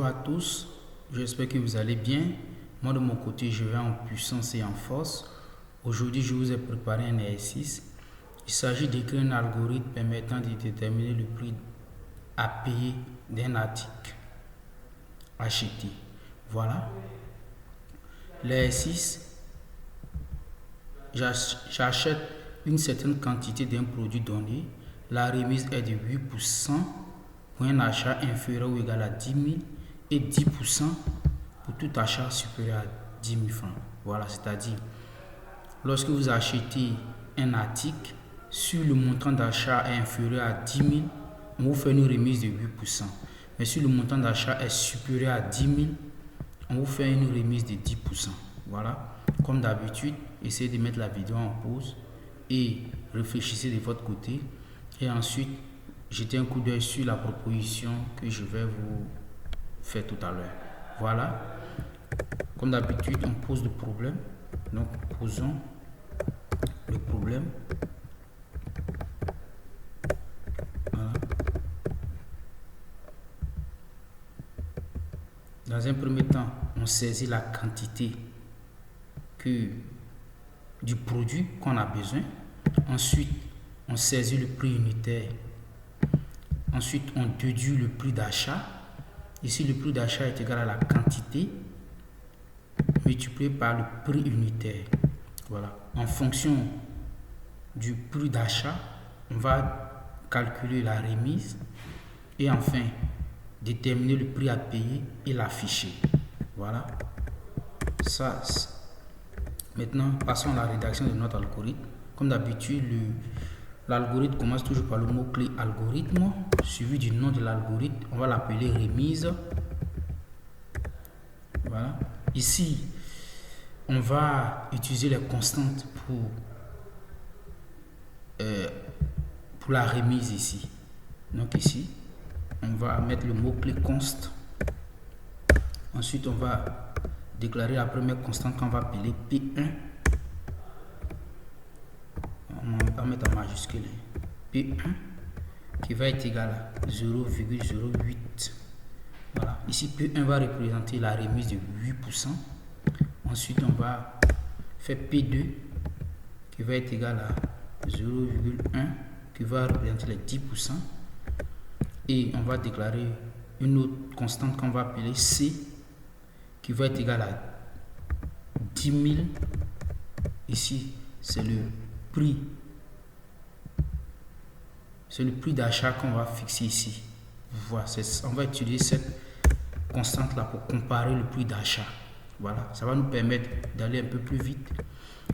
Bonjour à tous, j'espère que vous allez bien. Moi de mon côté, je vais en puissance et en force. Aujourd'hui, je vous ai préparé un exercice. Il s'agit d'écrire un algorithme permettant de déterminer le prix à payer d'un article acheté. Voilà. L'exercice, j'achète une certaine quantité d'un produit donné. La remise est de 8% pour un achat inférieur ou égal à 10 000 et 10% pour tout achat supérieur à 10 000 francs. Voilà, c'est-à-dire, lorsque vous achetez un article, sur le montant d'achat est inférieur à 10 000, on vous fait une remise de 8%. Mais si le montant d'achat est supérieur à 10 000, on vous fait une remise de 10%. Voilà, comme d'habitude, essayez de mettre la vidéo en pause et réfléchissez de votre côté. Et ensuite, jetez un coup d'œil sur la proposition que je vais vous faire tout à l'heure. Voilà, comme d'habitude, on pose le problème. Donc, posons le problème. Voilà. Dans un premier temps, on saisit la quantité du produit qu'on a besoin. Ensuite, on saisit le prix unitaire. Ensuite, on déduit le prix d'achat. Ici, le prix d'achat est égal à la quantité multiplié par le prix unitaire. Voilà. En fonction du prix d'achat, on va calculer la remise et enfin déterminer le prix à payer et l'afficher. Voilà. Ça. Maintenant, passons à la rédaction de notre algorithme. Comme d'habitude, l'algorithme commence toujours par le mot-clé algorithme, suivi du nom de l'algorithme. On va l'appeler remise. Voilà. Ici, on va utiliser les constantes pour la remise ici. Donc ici, on va mettre le mot-clé const. Ensuite, on va déclarer la première constante qu'on va appeler P1. On va mettre en majuscule P1 qui va être égal à 0,08. Voilà. Ici, P1 va représenter la remise de 8%. Ensuite, on va faire P2 qui va être égal à 0,1 qui va représenter les 10%. Et on va déclarer une autre constante qu'on va appeler C qui va être égal à 10 000. Ici, c'est le prix. C'est le prix d'achat qu'on va fixer ici. Voilà, on va utiliser cette constante là pour comparer le prix d'achat. Voilà, ça va nous permettre d'aller un peu plus vite.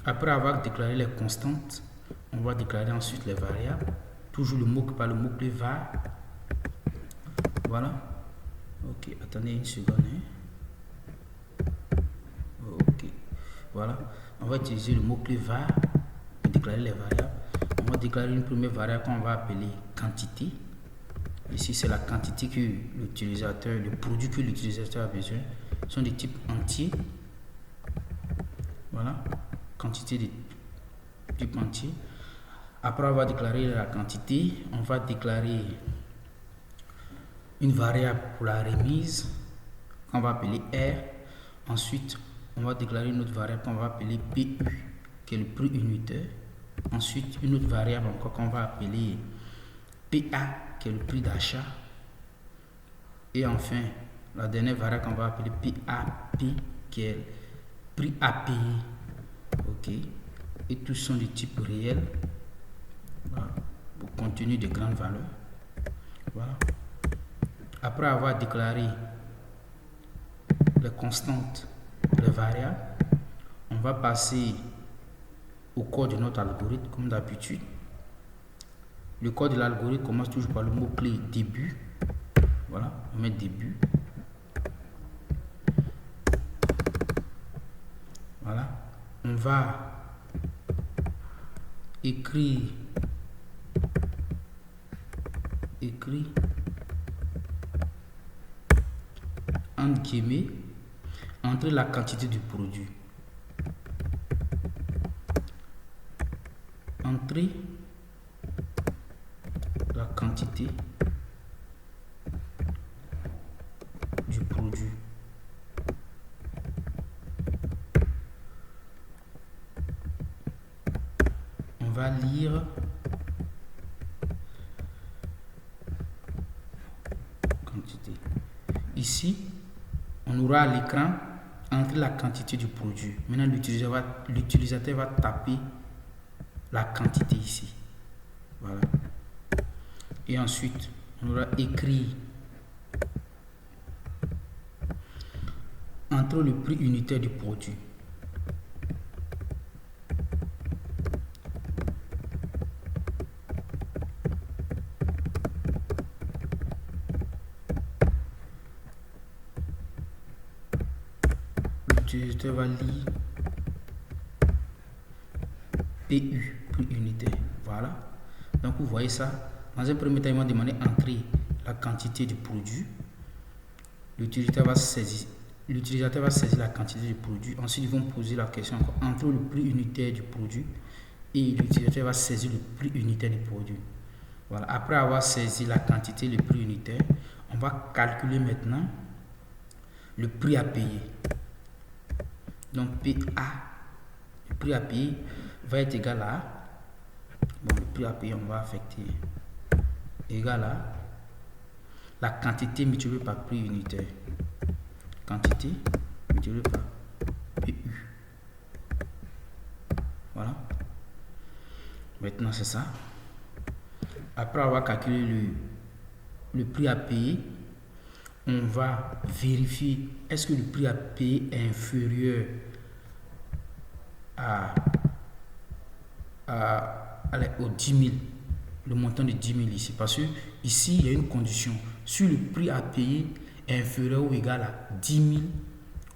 Après avoir déclaré les constantes, on va déclarer ensuite les variables. Toujours le mot par le mot-clé var. Voilà. Ok, attendez une seconde. Ok, voilà. On va utiliser le mot-clé var pour déclarer les variables. On va déclarer une première variable qu'on va appeler quantité. Ici, c'est la quantité que l'utilisateur, le produit que l'utilisateur a besoin. Ce sont des types entiers. Voilà, quantité de type entier. Après avoir déclaré la quantité, on va déclarer une variable pour la remise qu'on va appeler R. Ensuite, on va déclarer une autre variable qu'on va appeler PU, qui est le prix unitaire. Ensuite, une autre variable encore qu'on va appeler PA, qui est le prix d'achat. Et enfin, la dernière variable qu'on va appeler PAP, qui est le prix à payer. Ok. Et tous sont de type réel. Voilà. Pour contenir de grandes valeurs. Voilà. Après avoir déclaré les constantes, les variables, on va passer au code de notre algorithme comme d'habitude. Le code de l'algorithme commence toujours par le mot-clé début. Voilà, on met début. Voilà, on va écrire entre guillemets, entrer la quantité du produit. Entrer la quantité du produit. lire quantité. Ici, on aura à l'écran entre la quantité du produit. Maintenant, l'utilisateur va taper la quantité ici. Voilà. Et ensuite, on aura écrit entre le prix unitaire du produit. L'utilisateur va lire PU, prix unitaire. Voilà. Donc vous voyez ça. Dans un premier temps, ils vont demander entrer la quantité du produit. L'utilisateur va saisir la quantité du produit. Ensuite, ils vont poser la question encore entre le prix unitaire du produit et l'utilisateur va saisir le prix unitaire du produit. Voilà. Après avoir saisi la quantité, le prix unitaire, on va calculer maintenant le prix à payer. Donc PA, le prix à payer va être égal à, bon, le prix à payer, on va affecter égal à la quantité multipliée par prix unitaire. Quantité multipliée par PU. Voilà. Maintenant, c'est ça. Après avoir calculé le prix à payer, on va vérifier est-ce que le prix à payer est inférieur aux 10 000, le montant de 10 000 ici. Parce que ici, il y a une condition. Si le prix à payer est inférieur ou égal à 10 000,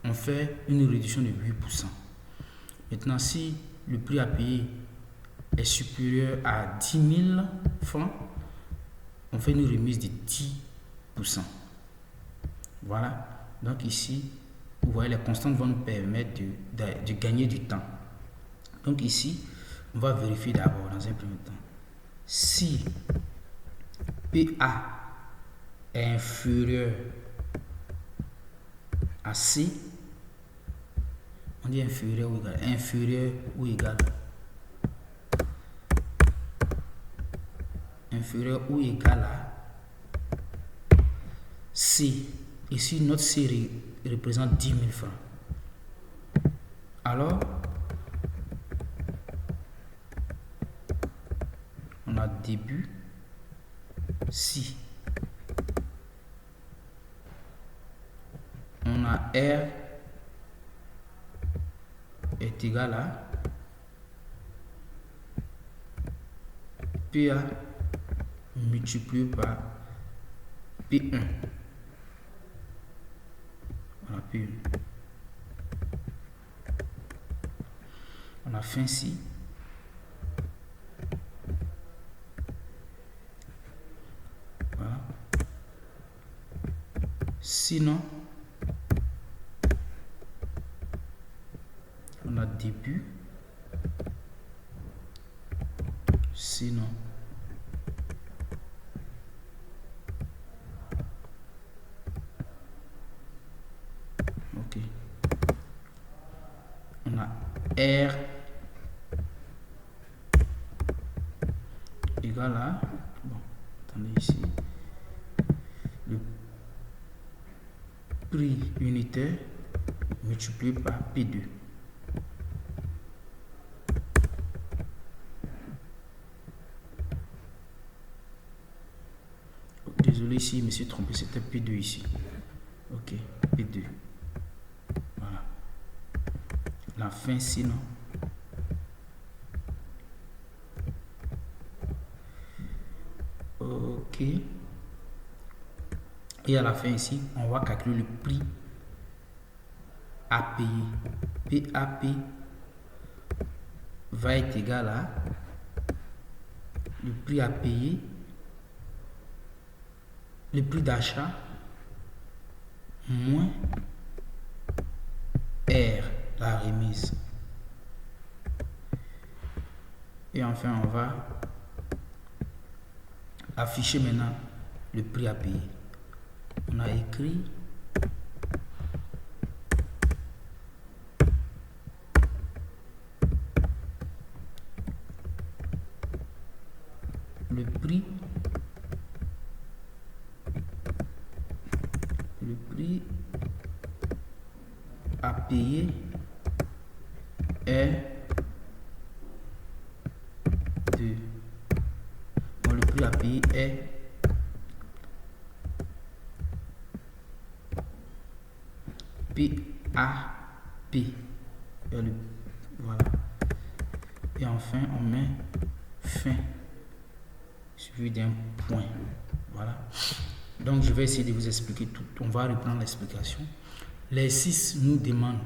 on fait une réduction de 8%. Maintenant, si le prix à payer est supérieur à 10 000 francs, on fait une remise de 10%. Voilà. Donc ici, vous voyez, les constantes vont nous permettre de gagner du temps. Donc ici, on va vérifier d'abord dans un premier temps. Si PA est inférieur à C, on dit inférieur ou égal. Inférieur ou égal. Inférieur ou égal à C. Ici, notre C représente 10 000 francs. Alors, on a début si. On a R est égal à PA multiplié par P1. Voilà, P1. On a fait ainsi. Voilà. Sinon, on a début. Sinon, ok. On a R égal à, bon, attendez ici, le prix unitaire multiplié par P2. Désolé ici, je me suis trompé, c'était P2 ici. Ok, P2. Voilà. La fin sinon. Ok. Et à la fin ici, on va calculer le prix à payer. PAP va être égal à le prix à payer, le prix d'achat moins R, la remise. Et enfin, on va afficher maintenant le prix à payer. On a écrit le prix à payer est de le prix à payer est PAP. Voilà. Et enfin, on met fin suivi d'un point. Voilà. Donc, je vais essayer de vous expliquer tout. On va reprendre l'explication. L'exercice nous demande,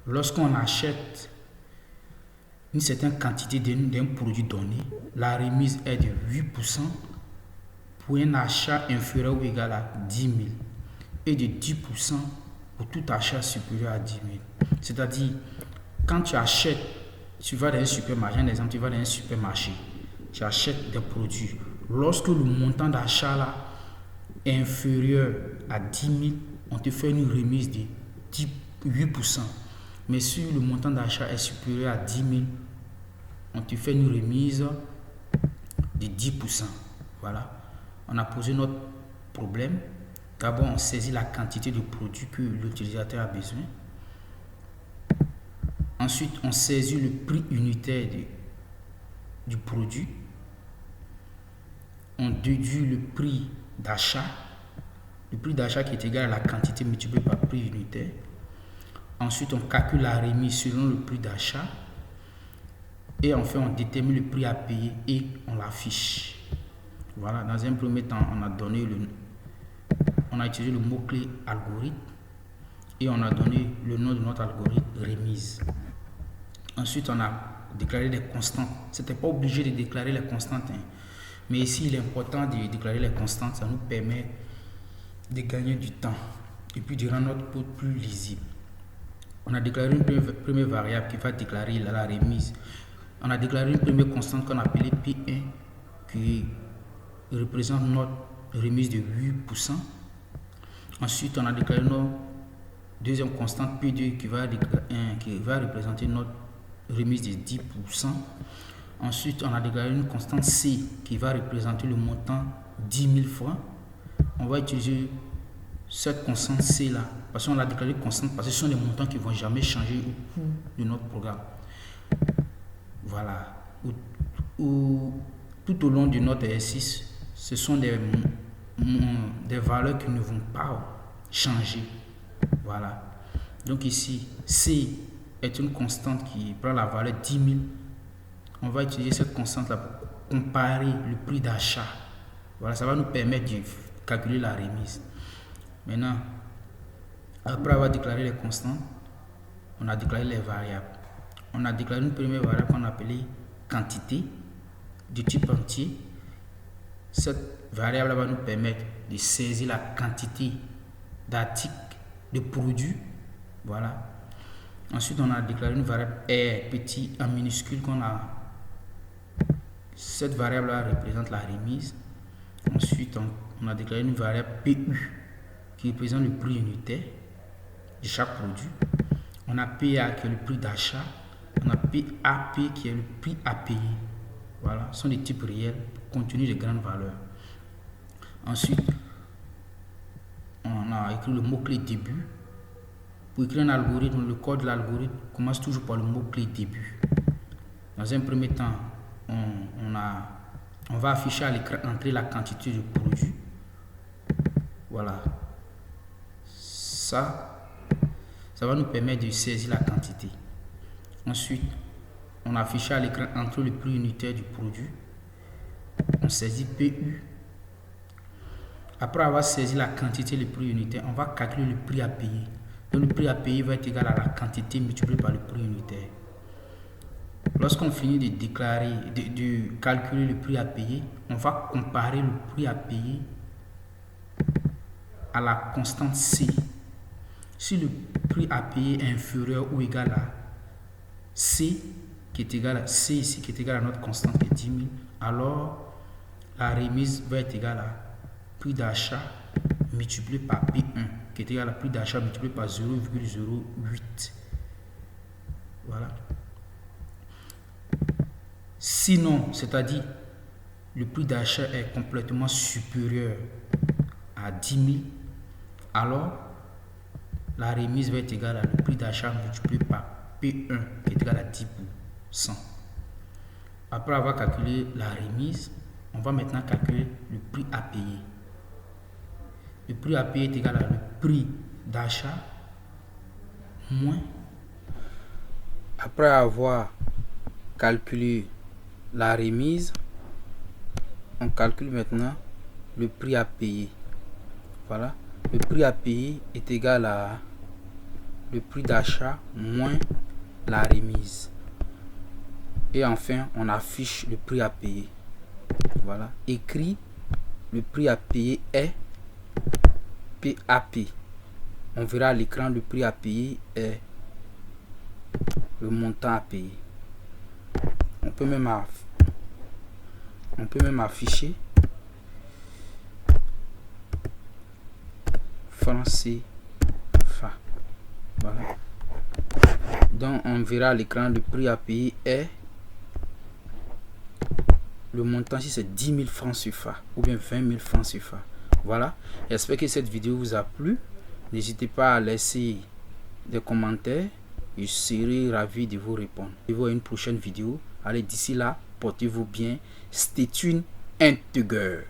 lorsqu'on achète une certaine quantité d'un produit donné, la remise est de 8% pour un achat inférieur ou égal à 10 000 et de 10% pour tout achat supérieur à 10 000. C'est-à-dire, quand tu achètes, tu vas dans un supermarché, un exemple, tu vas dans un supermarché, tu achètes des produits. Lorsque le montant d'achat là est inférieur à 10 000, on te fait une remise de 8%. Mais si le montant d'achat est supérieur à 10 000, on te fait une remise de 10%. Voilà. On a posé notre problème. D'abord, on saisit la quantité de produits que l'utilisateur a besoin. Ensuite, on saisit le prix unitaire du produit. On déduit le prix d'achat. Le prix d'achat qui est égal à la quantité multipliée par le prix unitaire. Ensuite, on calcule la remise selon le prix d'achat. Et enfin, on détermine le prix à payer et on l'affiche. Voilà, dans un premier temps, on a utilisé le mot-clé algorithme et on a donné le nom de notre algorithme remise. Ensuite, on a déclaré les constantes. Ce n'était pas obligé de déclarer les constantes, hein. Mais ici, il est important de déclarer les constantes. Ça nous permet de gagner du temps et puis de rendre notre code plus lisible. On a déclaré une première variable qui va déclarer la remise. On a déclaré une première constante qu'on a appelée P1 qui représente notre remise de 8%. Ensuite, on a déclaré notre deuxième constante P2 qui va représenter notre remise de 10%. Ensuite, on a déclaré une constante C qui va représenter le montant 10 000 francs. On va utiliser cette constante C là, parce qu'on a déclaré constante parce que ce sont des montants qui ne vont jamais changer au cours de notre programme. Voilà. Tout au long de notre exercice, ce sont des valeurs qui ne vont pas changer. Voilà. Donc ici, C est une constante qui prend la valeur 10 000. On va utiliser cette constante-là pour comparer le prix d'achat. Voilà, ça va nous permettre de calculer la remise. Maintenant, après avoir déclaré les constantes, on a déclaré les variables. On a déclaré une première variable qu'on a appelée quantité de type entier. Cette variable va nous permettre de saisir la quantité d'articles, de produits. Voilà. Ensuite, on a déclaré une variable R petit en minuscule qu'on a. Cette variable-là représente la remise. Ensuite, on a déclaré une variable PU qui représente le prix unitaire de chaque produit. On a PA qui est le prix d'achat. On a PAP qui est le prix à payer. Voilà, ce sont des types réels contenus de grandes valeurs. Ensuite, on a écrit le mot-clé début. Pour écrire un algorithme, le code de l'algorithme commence toujours par le mot-clé début. Dans un premier temps, on va afficher à l'écran entrer la quantité de produit. Voilà. Ça va nous permettre de saisir la quantité. Ensuite, on affiche à l'écran entre le prix unitaire du produit. On saisit PU. Après avoir saisi la quantité et le prix unitaire, on va calculer le prix à payer. Donc le prix à payer va être égal à la quantité multipliée par le prix unitaire. Lorsqu'on finit de calculer le prix à payer, on va comparer le prix à payer à la constante C. Si le prix à payer est inférieur ou égal à C, qui est égal à C ici, qui est égal à notre constante qui est 10 000, alors la remise va être égale à prix d'achat multiplié par P1, qui est égal à prix d'achat multiplié par 0,08. Voilà. Sinon, c'est-à-dire le prix d'achat est complètement supérieur à 10 000, alors la remise va être égale à le prix d'achat multiplié par P1 qui est égal à 10%. Après avoir calculé la remise, on va maintenant calculer le prix à payer. Le prix à payer est égal à le prix d'achat moins. Après avoir calculé la remise, on calcule maintenant le prix à payer. Voilà. Le prix à payer est égal à le prix d'achat moins la remise. Et enfin, on affiche le prix à payer. Voilà. Écrit, le prix à payer est PAP. On verra à l'écran le prix à payer est le montant à payer. On peut même afficher francs CFA. Voilà. Donc on verra à l'écran le prix à payer est le montant, si c'est 10 000 francs CFA ou bien 20 000 francs CFA. Voilà. J'espère que cette vidéo vous a plu. N'hésitez pas à laisser des commentaires. Je serai ravi de vous répondre. Je vous vois une prochaine vidéo. Allez, d'ici là, portez-vous bien. Stay tuned and together.